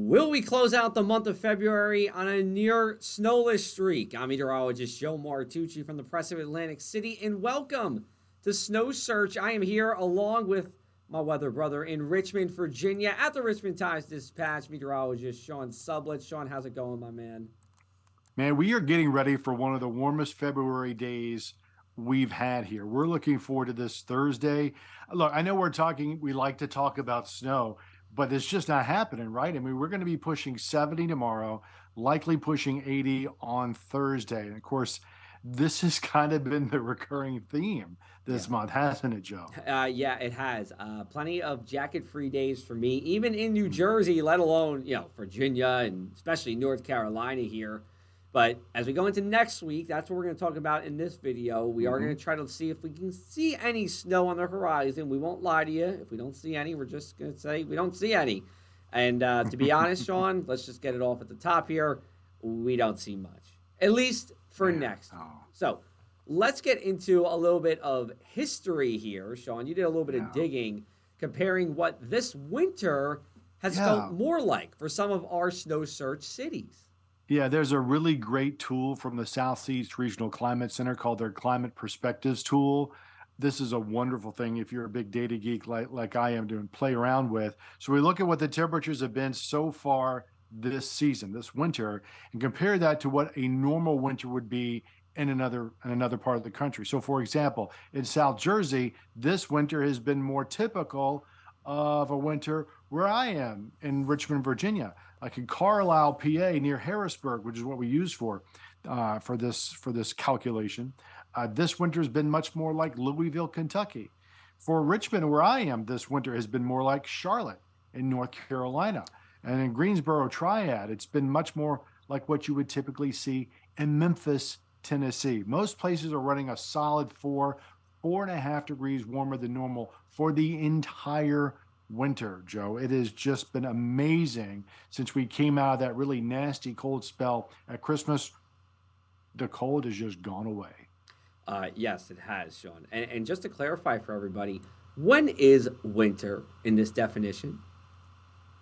Will we close out the month of February on a near snowless streak? I'm meteorologist Joe Martucci from the Press of Atlantic City, and welcome to Snow Search. I am here along with my weather brother in Richmond, Virginia, at the Richmond Times-Dispatch, meteorologist Sean Sublett. Sean, how's it going, my man? Man, we are getting ready for one of the warmest February days we've had here. We're looking forward to this Thursday. Look, I know we like to talk about snow, but it's just not happening, right? I mean, we're going to be pushing 70 tomorrow, likely pushing 80 on Thursday. And of course, this has kind of been the recurring theme Yeah. this month, hasn't it, Joe? Yeah, it has. Plenty of jacket-free days for me, even in New Jersey, let alone, Virginia and especially North Carolina here. But as we go into next week, that's what we're going to talk about in this video. We are going Mm-hmm. to try to see if we can see any snow on the horizon. We won't lie to you. If we don't see any, we're just going to say we don't see any. And to be honest, Sean, let's just get it off at the top here. We don't see much, at least for Man, next week. oh, So let's get into a little bit of history here. Sean, you did a little bit of yeah. digging comparing what this winter has felt Yeah. more like for some of our snow search cities. Yeah, there's a really great tool from the Southeast Regional Climate Center called their Climate Perspectives tool. This is a wonderful thing if you're a big data geek like I am doing play around with. So we look at what the temperatures have been so far this season, this winter, and compare that to what a normal winter would be in another part of the country. So for example, in South Jersey, this winter has been more typical of a winter where I am in Richmond, Virginia, like in Carlisle, PA, near Harrisburg, which is what we use for this calculation. This winter has been much more like Louisville, Kentucky. For Richmond, where I am, this winter has been more like Charlotte in North Carolina. And in Greensboro Triad, it's been much more like what you would typically see in Memphis, Tennessee. Most places are running a solid 4.5 degrees warmer than normal for the entire winter, Joe. It has just been amazing since we came out of that really nasty cold spell at Christmas. The cold has just gone away. Yes, it has, Sean. And just to clarify for everybody, when is winter in this definition?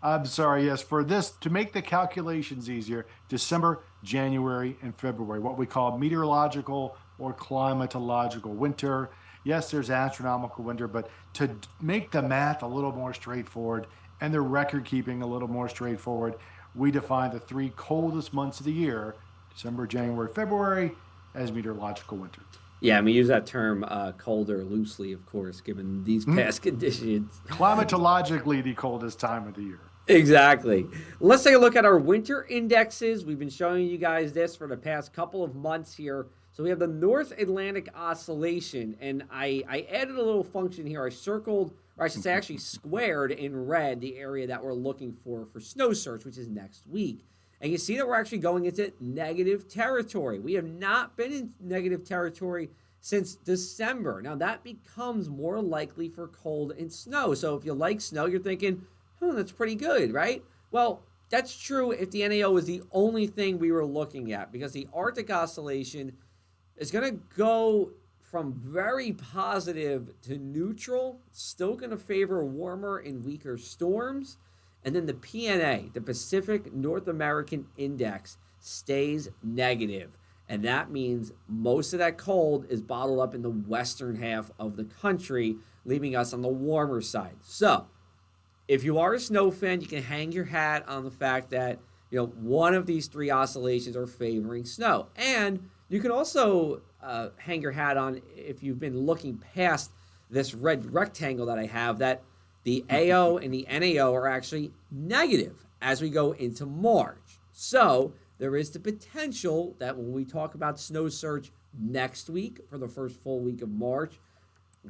I'm sorry, yes, for this, to make the calculations easier, December, January, and February, what we call meteorological or climatological winter. Yes, there's astronomical winter, but to make the math a little more straightforward and the record keeping a little more straightforward, we define the three coldest months of the year, December, January, February, as meteorological winter. Yeah, I mean, use that term colder loosely, of course, given these Hmm. past conditions. Climatologically, the coldest time of the year. Exactly. Let's take a look at our winter indexes. We've been showing you guys this for the past couple of months here. So we have the North Atlantic Oscillation, and I added a little function here. I circled, or I should say actually squared in red the area that we're looking for snow search, which is next week. And you see that we're actually going into negative territory. We have not been in negative territory since December. Now that becomes more likely for cold and snow. So if you like snow, you're thinking, that's pretty good, right? Well, that's true if the NAO is the only thing we were looking at, because the Arctic Oscillation is going to go from very positive to neutral, still going to favor warmer and weaker storms. And then the PNA, the Pacific North American Index, stays negative. And that means most of that cold is bottled up in the western half of the country, leaving us on the warmer side. So, if you are a snow fan, you can hang your hat on the fact that one of these three oscillations are favoring snow, and you can also hang your hat on, if you've been looking past this red rectangle that I have, that the AO and the NAO are actually negative as we go into March. So there is the potential that when we talk about snow surge next week for the first full week of March,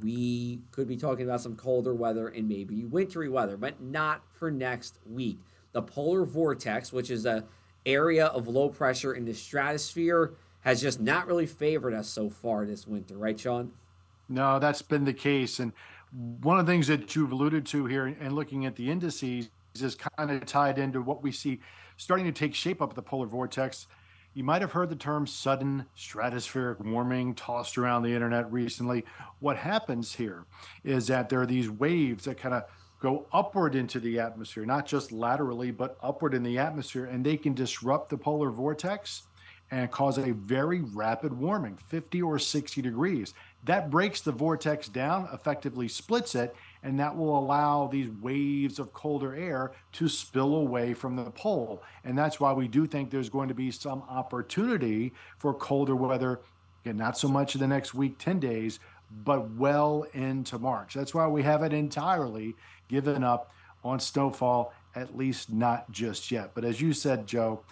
we could be talking about some colder weather and maybe wintry weather, but not for next week. The polar vortex, which is a area of low pressure in the stratosphere, has just not really favored us so far this winter, right, Sean? No, that's been the case. And one of the things that you've alluded to here and looking at the indices is kind of tied into what we see starting to take shape up at the polar vortex. You might have heard the term sudden stratospheric warming tossed around the internet recently. What happens here is that there are these waves that kind of go upward into the atmosphere, not just laterally, but upward in the atmosphere, and they can disrupt the polar vortex and cause a very rapid warming, 50 or 60 degrees. That breaks the vortex down, effectively splits it, and that will allow these waves of colder air to spill away from the pole. And that's why we do think there's going to be some opportunity for colder weather. Again, not so much in the next week, 10 days, but well into March. That's why we haven't entirely given up on snowfall, at least not just yet. But as you said, Joe,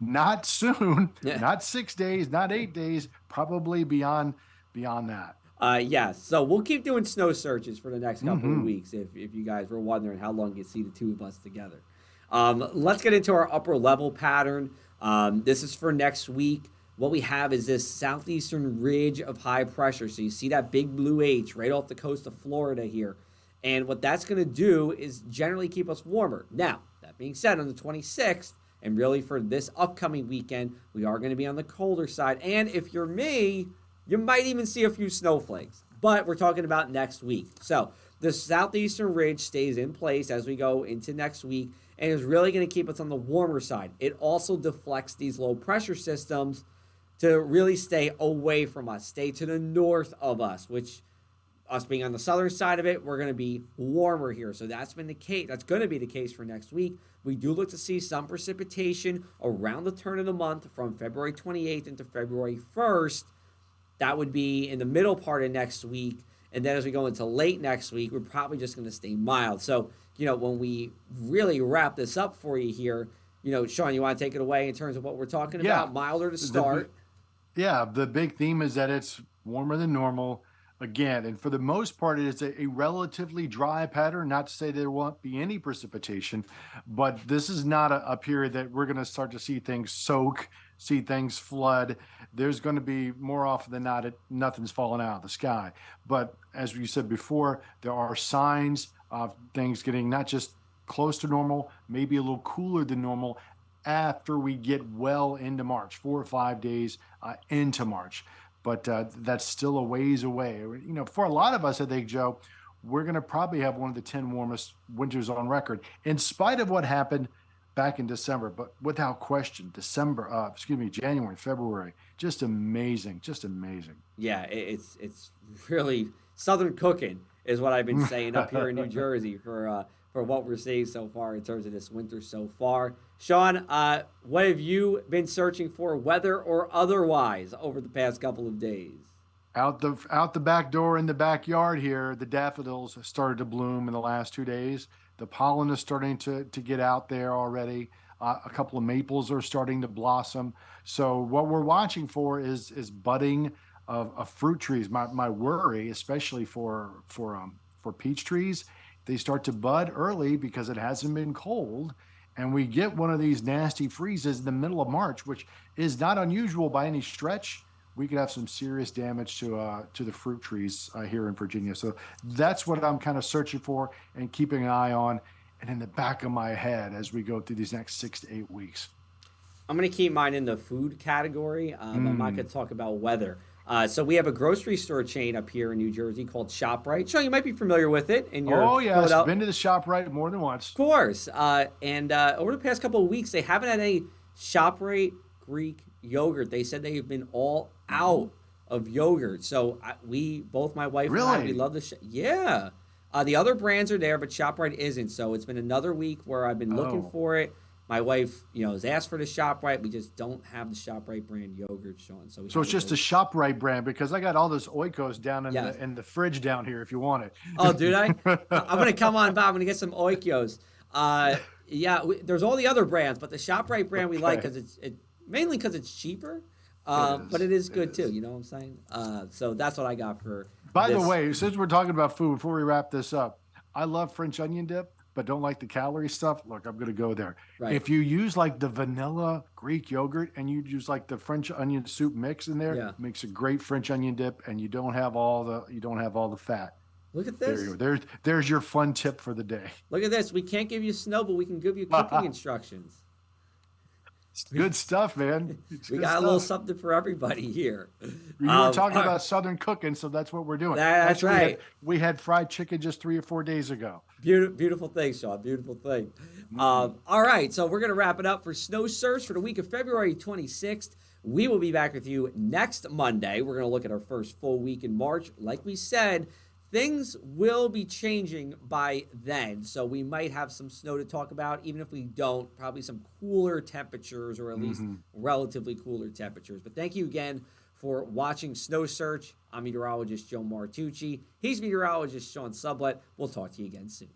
not soon, Yeah. not 6 days, not 8 days, probably beyond that. Yes. So we'll keep doing snow searches for the next couple of Mm-hmm. weeks if you guys were wondering how long you see the two of us together. Let's get into our upper level pattern. This is for next week. What we have is this southeastern ridge of high pressure. So you see that big blue H right off the coast of Florida here. And what that's going to do is generally keep us warmer. Now, that being said, on the 26th, and really for this upcoming weekend, we are going to be on the colder side. And if you're me, you might even see a few snowflakes. But we're talking about next week. So the southeastern ridge stays in place as we go into next week and is really going to keep us on the warmer side. It also deflects these low pressure systems to really stay away from us, stay to the north of us, which us being on the southern side of it, we're going to be warmer here. So that's been the case. That's going to be the case for next week. We do look to see some precipitation around the turn of the month from February 28th into February 1st. That would be in the middle part of next week. And then as we go into late next week, we're probably just going to stay mild. So, when we really wrap this up for you here, Sean, you want to take it away in terms of what we're talking Yeah. about? Milder to The start. Yeah, the big theme is that it's warmer than normal again. And for the most part, it is a relatively dry pattern. Not to say there won't be any precipitation, but this is not a period that we're going to start to see things soak, see things flood. There's going to be more often than not, nothing's falling out of the sky. But as you said before, there are signs of things getting not just close to normal, maybe a little cooler than normal after we get well into March, 4 or 5 days into March. But that's still a ways away. For a lot of us, I think, Joe, we're going to probably have one of the 10 warmest winters on record, in spite of what happened back in December. But without question, January, February, just amazing, just amazing. Yeah, it's really southern cooking is what I've been saying up here in New Jersey for what we're seeing so far in terms of this winter so far. Sean, what have you been searching for, weather or otherwise, over the past couple of days? Out the back door in the backyard here, the daffodils have started to bloom in the last 2 days. The pollen is starting to get out there already. A couple of maples are starting to blossom. So what we're watching for is budding of fruit trees. My worry, especially for peach trees, they start to bud early because it hasn't been cold, and we get one of these nasty freezes in the middle of March, which is not unusual by any stretch. We could have some serious damage to the fruit trees here in Virginia. So that's what I'm kind of searching for and keeping an eye on, and in the back of my head as we go through these next 6 to 8 weeks. I'm going to keep mine in the food category. I'm not going Mm. to talk about weather. So we have a grocery store chain up here in New Jersey called ShopRite. Sean, you might be familiar with it in your Oh yes, Philadelphia. been to the shop right more than once. Of course. And over the past couple of weeks, they haven't had any ShopRite Greek yogurt. They said they have been all Mhm. out of yogurt. So both my wife and I, we Really? love the. Yeah. The other brands are there, but ShopRite isn't. So it's been another week where I've been looking Oh, for it. My wife, has asked for the ShopRite. We just don't have the ShopRite brand yogurt, Sean. So we so had it's to just a go. ShopRite brand because I got all this Oikos down in Yes. the fridge down here if you want Oh, did I? I'm gonna it. come on by. I'm gonna get some Oikios. Uh, yeah, there's all the other brands, but the Shoprite brand we like Okay, because mainly because it's cheaper, it but is. it is It good too. is. You know what I'm saying? So that's what I got for By the this. way, since we're talking about food, before we wrap this up, I love French onion dip, but don't like the calorie stuff. Look, I'm going to go there. Right? If you use like the vanilla Greek yogurt and you use like the French onion soup mix in there, Yeah. makes a great French onion dip, and you don't have all the fat. Look at There you this. go. There's your fun tip for the day. Look at this. We can't give you snow, but we can give you cooking instructions. Good stuff, man. It's We good got a little stuff. something for everybody here. You were talking All right. about Southern cooking, so that's what we're doing. That's Actually, right. we had fried chicken just 3 or 4 days ago. Beautiful, beautiful thing, Sean. Beautiful thing. Mm. All right, so we're going to wrap it up for Snow Search for the week of February 26th. We will be back with you next Monday. We're going to look at our first full week in March. Like we said, things will be changing by then. So we might have some snow to talk about. Even if we don't, probably some cooler temperatures, or at least Hmm. relatively cooler temperatures. But thank you again for watching Snow Search. I'm meteorologist Joe Martucci. He's meteorologist Sean Sublett. We'll talk to you again soon.